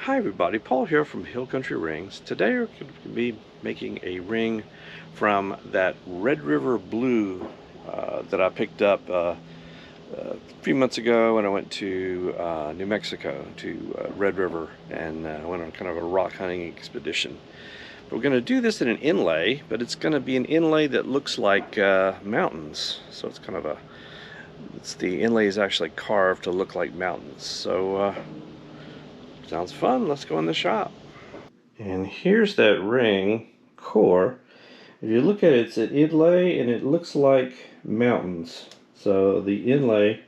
Hi everybody, Paul here from Hill Country Rings. Today we're going to be making a ring from that Red River blue that I picked up a few months ago when I went to New Mexico to Red River and went on kind of a rock hunting expedition. But we're going to do this in an inlay, but it's going to be an inlay that looks like mountains. So it's kind of the inlay is actually carved to look like mountains. So sounds fun. Let's go in the shop. And here's that ring core. If you look at it, it's an inlay and it looks like mountains. So the inlay,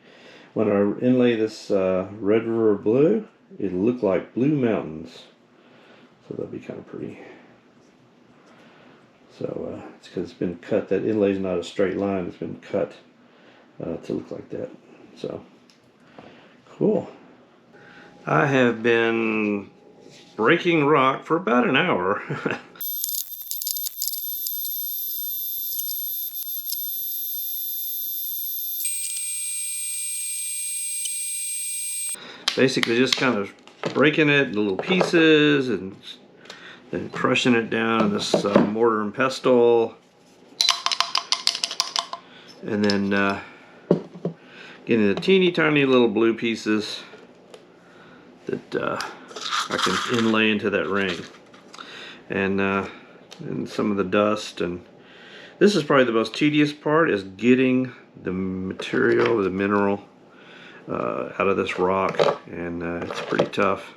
when I inlay this Red River blue, it'll look like blue mountains. So that'll be kind of pretty. So it's because it's been cut. That inlay is not a straight line. It's been cut to look like that. So cool. I have been breaking rock for about an hour. Basically just kind of breaking it into little pieces and then crushing it down in this mortar and pestle, and then getting the teeny tiny little blue pieces that I can inlay into that ring, and some of the dust. And this is probably the most tedious part, is getting the material, the mineral out of this rock, and it's pretty tough.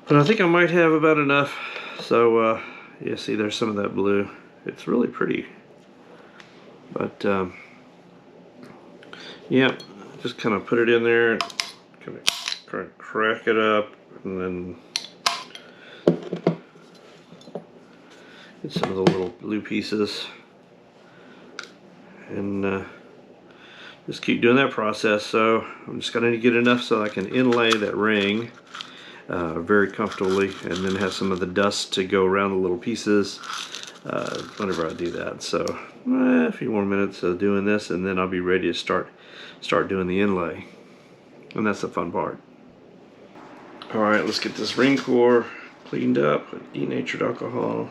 But I think I might have about enough. So yeah, see, there's some of that blue. It's really pretty. But yeah, just kind of put it in there, kind of crack it up, and then get some of the little blue pieces, and just keep doing that process. So I'm just going to get enough so I can inlay that ring very comfortably, and then have some of the dust to go around the little pieces whenever I do that. So a few more minutes of doing this, and then I'll be ready to start doing the inlay, and that's the fun part. All right, let's get this ring core cleaned up with denatured alcohol.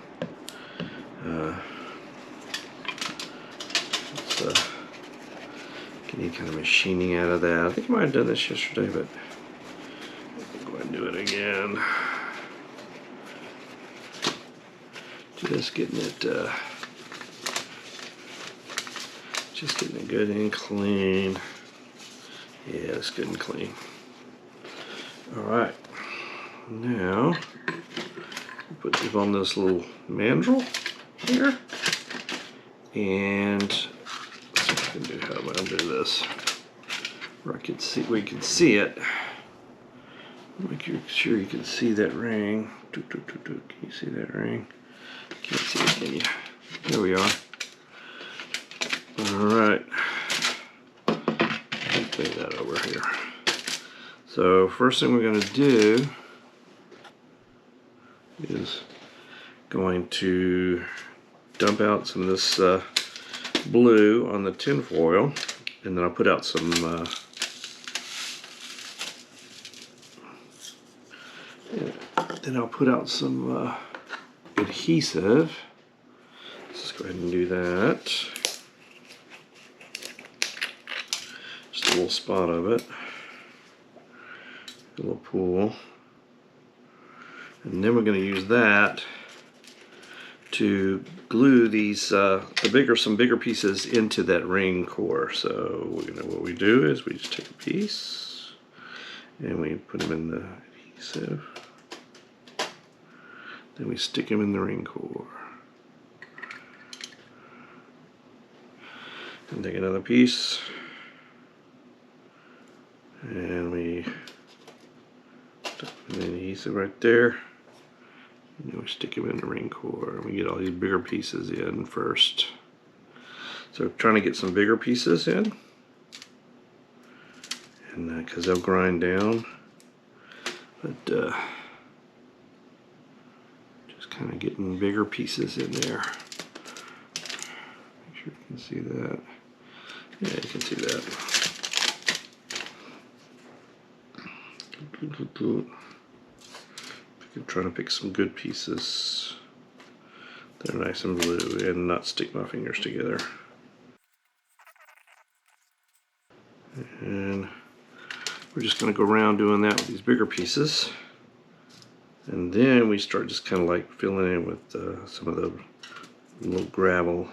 Get any kind of machining out of that. I think I might have done this yesterday, but I'll go ahead and do it again. Just getting it good and clean. Yeah, it's good and clean. All right, now put it on this little mandrel here, and let's see if I can do, how do I do this where I can see, we can see it. Make sure you can see that ring. Can you see that ring? Can't see it, can you? There we are. Alright. Lay that over here. So first thing we're going to do is going to dump out some of this blue on the tin foil, and then I'll put out some adhesive. Let's go ahead and do that. Just a little spot of it, a little pool, and then we're going to use that to glue these some bigger pieces into that ring core. So what we do is we just take a piece and we put them in the adhesive. Then we stick them in the ring core. And take another piece, and we put the adhesive right there. And then we stick them in the ring core. We get all these bigger pieces in first. So trying to get some bigger pieces in, and because they'll grind down. But kind of getting bigger pieces in there. Make sure you can see that. Yeah, you can see that. I'm trying to pick some good pieces. They're nice and blue and not stick my fingers together. And we're just going to go around doing that with these bigger pieces. And then we start just kind of like filling in with some of the little gravel.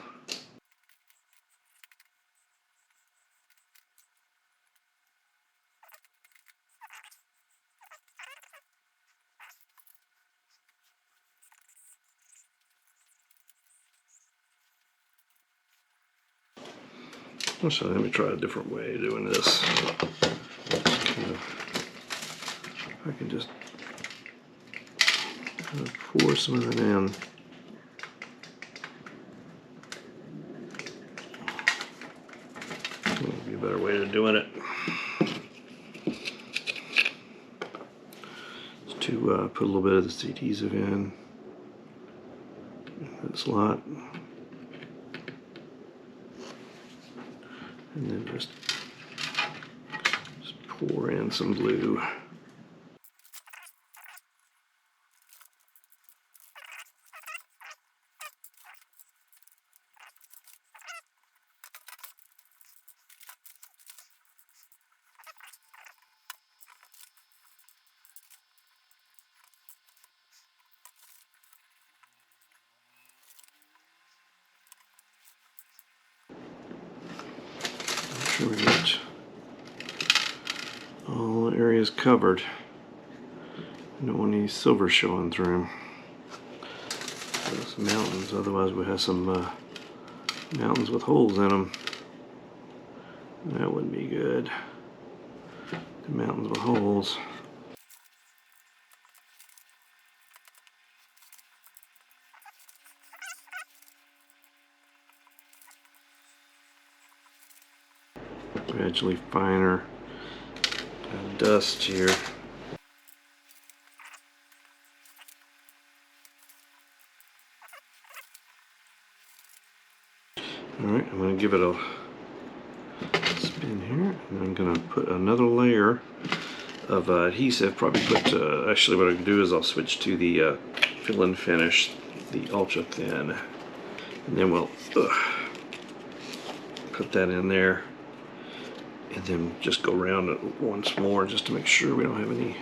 So let me try a different way of doing this. I can just kind of pour some of it in. That would be a better way of doing it. Just to put a little bit of this adhesive in that slot. And then just pour in some glue. Make sure we get all the areas covered. I don't want any silver showing through. Those mountains, otherwise we have some mountains with holes in them. That wouldn't be good. The mountains with holes. Gradually finer dust here. Alright, I'm going to give it a spin here, and I'm going to put another layer of adhesive. Probably put, actually what I can do is I'll switch to the fill and finish, the ultra thin, and then we'll put that in there, and then just go around it once more just to make sure we don't have any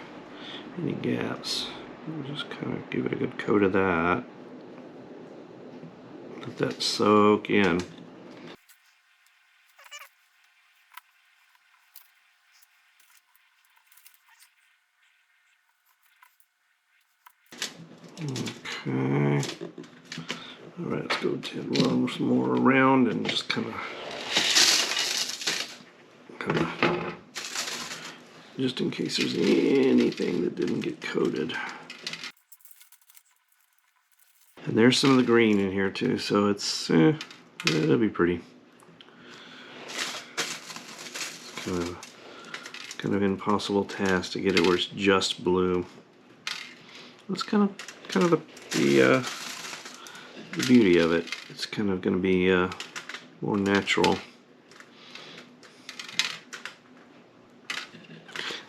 gaps. We'll just kind of give it a good coat of that. Let that soak in. Okay. Alright, let's go some more around and just kind of just in case there's anything that didn't get coated. And there's some of the green in here too, so it's it'll be pretty. It's kind of impossible task to get it where it's just blue. That's kind of the beauty of it. It's kind of going to be more natural.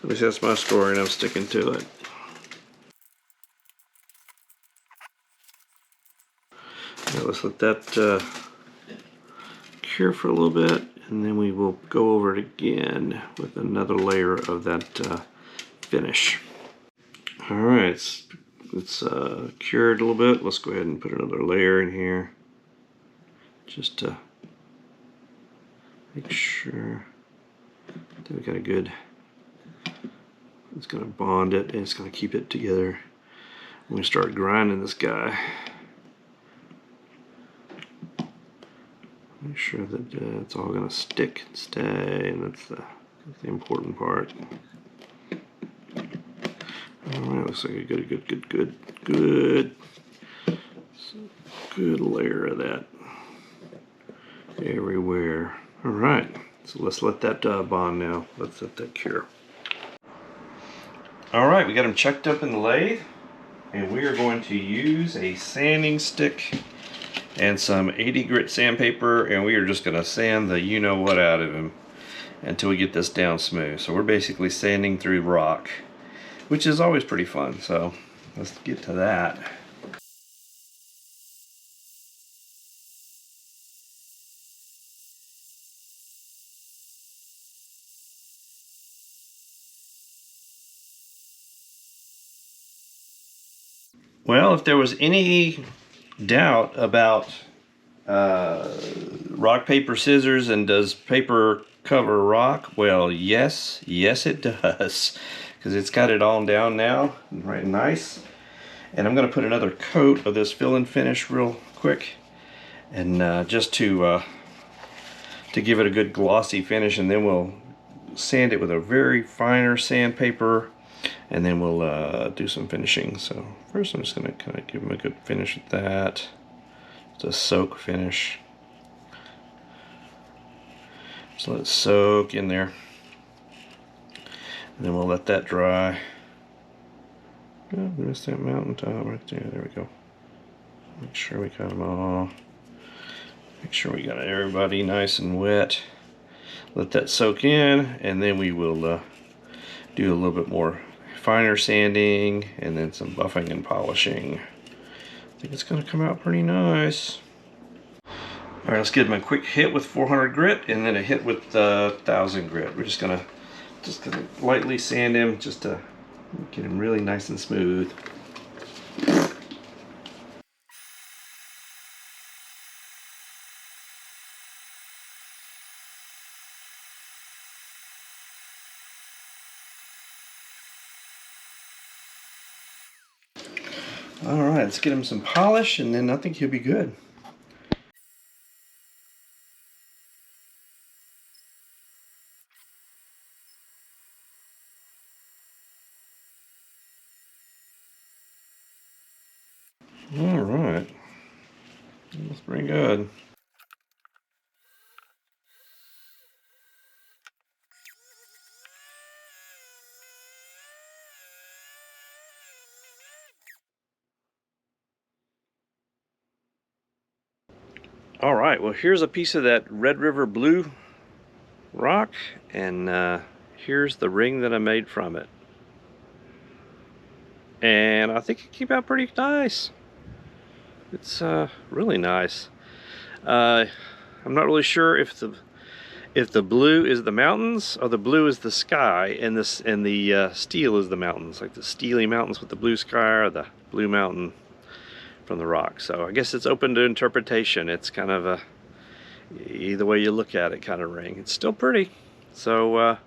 At least that's my story, and I'm sticking to it. Now let's let that cure for a little bit, and then we will go over it again with another layer of that finish. All right, it's cured a little bit. Let's go ahead and put another layer in here, just to make sure that we got a good. It's going to bond it, and it's going to keep it together. I'm going to start grinding this guy. Make sure that it's all going to stick and stay, and that's the important part. Alright, looks like a good layer of that everywhere. Alright, so let's let that bond now. Let's let that cure. Alright, we got them checked up in the lathe, and we are going to use a sanding stick and some 80 grit sandpaper, and we are just going to sand the you-know-what out of him until we get this down smooth. So we're basically sanding through rock. which is always pretty fun. So let's get to that. Well, if there was any doubt about rock, paper, scissors, and does paper cover rock? Well, yes it does, because it's got it all down now, right, nice. And I'm going to put another coat of this fill and finish real quick, and just to give it a good glossy finish, and then we'll sand it with a very finer sandpaper, and then we'll do some finishing. So first I'm just going to kind of give them a good finish with that. It's a soak finish. Just let it soak in there, and then we'll let that dry. Oh, missed that mountain top right there. There we go. Make sure we got them all. Make sure we got everybody nice and wet. Let that soak in, and then we will do a little bit more finer sanding, and then some buffing and polishing. I think it's going to come out pretty nice. Alright, let's give him a quick hit with 400 grit, and then a hit with 1000 grit. We're just gonna lightly sand him, just to get him really nice and smooth. Alright, let's get him some polish, and then I think he'll be good. Alright, that's pretty good. Alright, well, here's a piece of that Red River Blue rock, and here's the ring that I made from it. And I think it came out pretty nice. It's really nice. I'm not really sure if the blue is the mountains or the blue is the sky, and the steel is the mountains, like the steely mountains with the blue sky, or the blue mountain from the rock. So I guess it's open to interpretation. It's kind of a either way you look at it kind of ring. It's still pretty. So it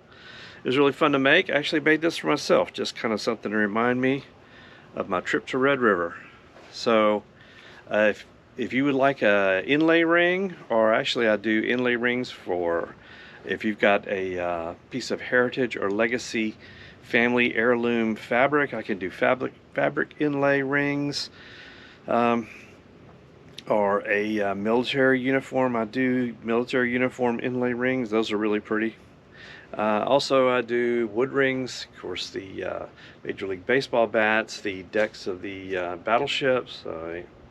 was really fun to make. I actually made this for myself, just kind of something to remind me of my trip to Red River. So if you would like a inlay ring, or actually I do inlay rings for if you've got a piece of heritage or legacy family heirloom fabric. I can do fabric inlay rings, or a military uniform. I do military uniform inlay rings. Those are really pretty. Also, I do wood rings, of course, the Major League Baseball bats, the decks of the battleships,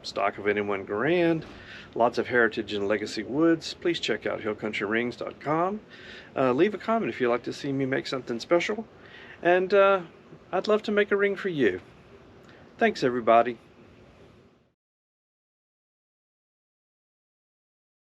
stock of anyone grand, lots of heritage and legacy woods. Please check out hillcountryrings.com. Leave a comment if you'd like to see me make something special, and I'd love to make a ring for you. Thanks, everybody.